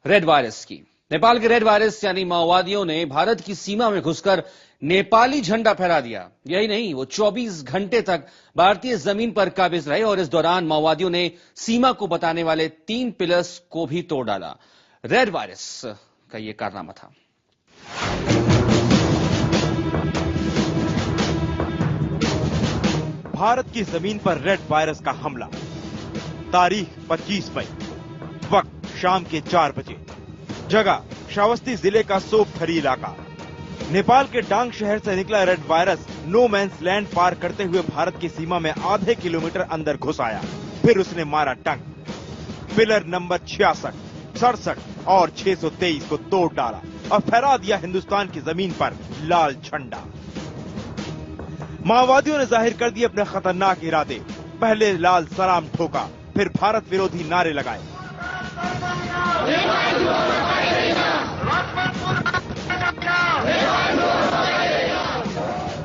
Red virus की। नेपाल के red virus यानी माओवादियों ने भारत की सीमा में घुसकर नेपाली झंडा फहरा दिया। यही नहीं, वो 24 घंटे तक भारतीय जमीन पर काबिज रहे और इस दौरान माओवादियों ने सीमा को बताने वाले 3 पिलर्स को भी तोड़ डाला। रेड वायरस का यह कारनामा था। भारत की जमीन पर रेड वायरस का हमला। तारीख 25 मई, वक्त शाम के 4 बजे, जगह श्रावस्ती जिले का सोपथरी इलाका। नेपाल के डांग शहर से निकला red virus no man's land पार करते हुए भारत की सीमा में आधे किलोमीटर अंदर घुस आया। फिर उसने मारा टंक। पिलर नंबर 66, 67 और 623 को तोड़ डाला और फहरा दिया हिंदुस्तान की जमीन पर लाल झंडा। माओवादियों ने जाहिर कर दिए अपने खतरनाक इरादे। पहले लाल सलाम ठोका, फिर भारत विरोधी नारे लगाए।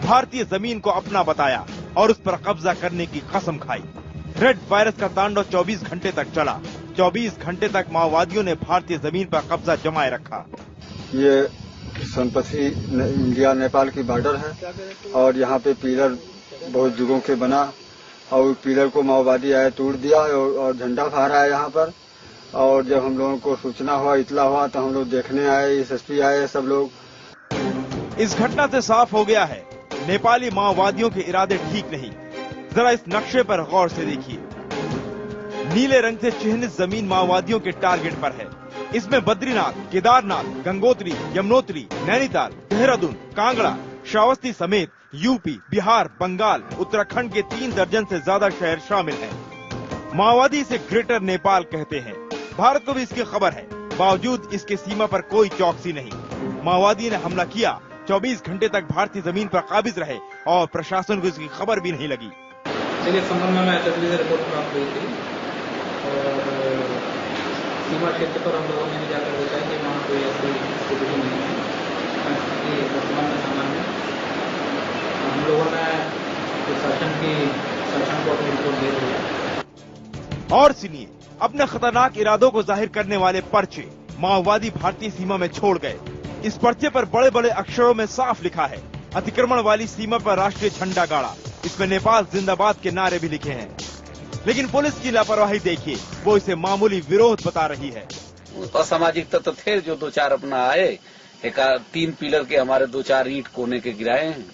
भारतीय जमीन को अपना बताया और उस पर कब्जा करने की कसम खाई। रेड वायरस का तांडव 24 घंटे तक चला। 24 घंटे तक माओवादियों ने भारतीय जमीन पर कब्जा जमाए रखा। ये सोनपथी इंडिया नेपाल की बॉर्डर है और यहाँ पे पिलर बहुत युगों के बना और पिलर को माओवादी आए तोड़ दिया और झंडा फहराया यहाँ पर। और जब हम लोगों को सूचना हुआ, इतला हुआ, तो हम लोग देखने आए, एसएसपी आए, सब लोग। इस घटना से साफ हो गया है, नेपाली माओवादियों के इरादे ठीक नहीं। जरा इस नक्शे पर गौर से देखिए। नीले रंग से चिन्हित जमीन माओवादियों के टारगेट पर है। इसमें बद्रीनाथ, केदारनाथ, गंगोत्री, यमुनोत्री, नैनीताल, देहरादून, कांगड़ा, श्रावस्ती समेत यूपी, बिहार, बंगाल, उत्तराखंड के 3 दर्जन से ज्यादा शहर शामिल हैं। माओवादी इसे ग्रेटर नेपाल कहते हैं। भारत को भी इसकी खबर है, बावजूद इसके सीमा पर कोई चौकसी नहीं। माओवादी ने हमला किया, 24 घंटे तक भारतीय जमीन पर काबिज रहे और प्रशासन को इसकी खबर भी नहीं लगी। चलिए, संबंध में एसएसपी से रिपोर्ट प्राप्त हुई थी और सीमा क्षेत्र पर हम लोगों ने जाकर देखा कि वहाँ कोई ऐसी स्थिति नहीं है। वर्तमान में सामान्य हम लोगों ने शासन को अपनी रिपोर्ट दे दिया। और सुनिए, अपने खतरनाक इरादों को जाहिर करने वाले पर्चे माओवादी भारतीय सीमा में छोड़ गए। इस पर्चे पर बड़े बड़े अक्षरों में साफ लिखा है, अतिक्रमण वाली सीमा पर राष्ट्रीय झंडा गाड़ा। इसमें नेपाल जिंदाबाद के नारे भी लिखे हैं। लेकिन पुलिस की लापरवाही देखिए, वो इसे मामूली विरोध बता रही है। असामाजिक तत्व थे जो 2-4 अपना आए, 3 पिलर के हमारे 2-4 ईंट कोने के गिराए हैं।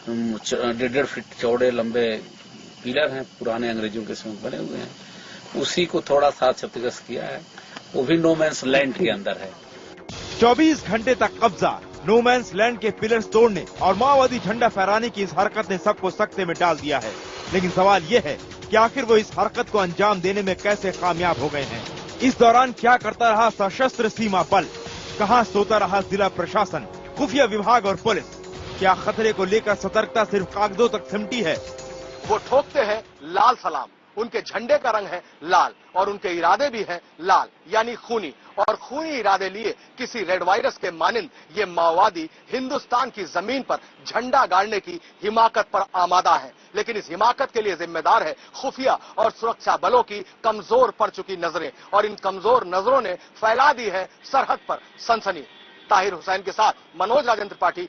1.5 फीट चौड़े लंबे पिलर हैं, पुराने अंग्रेजों के समय बने हुए हैं। उसी को थोड़ा सा क्षतिग्रस्त किया है, वो भी नो मैंस लैंड के अंदर है। 24 घंटे तक कब्जा, नो मैंस लैंड के पिलर्स तोड़ने और माओवादी झंडा फहराने की इस हरकत ने सबको सकते में डाल दिया है। लेकिन सवाल ये है कि आखिर वो इस हरकत को अंजाम देने में कैसे कामयाब हो गए हैं। इस दौरान क्या करता रहा सशस्त्र सीमा बल, कहां सोता रहा जिला प्रशासन, खुफिया विभाग और पुलिस। क्या खतरे को लेकर सतर्कता सिर्फ कागजों तक सिमटी है? वो ठोकते हैं लाल सलाम, उनके झंडे का रंग है लाल और उनके इरादे भी हैं लाल, यानी खूनी। और खूनी इरादे लिए किसी रेड वायरस के मानिंद ये माओवादी हिंदुस्तान की जमीन पर झंडा गाड़ने की हिमाकत पर आमादा है। लेकिन इस हिमाकत के लिए जिम्मेदार है खुफिया और सुरक्षा बलों की कमजोर पड़ चुकी नजरें, और इन कमजोर नजरों ने फैला दी है सरहद पर सनसनी। ताहिर हुसैन के साथ मनोज राजेंद्र त्रिपाठी,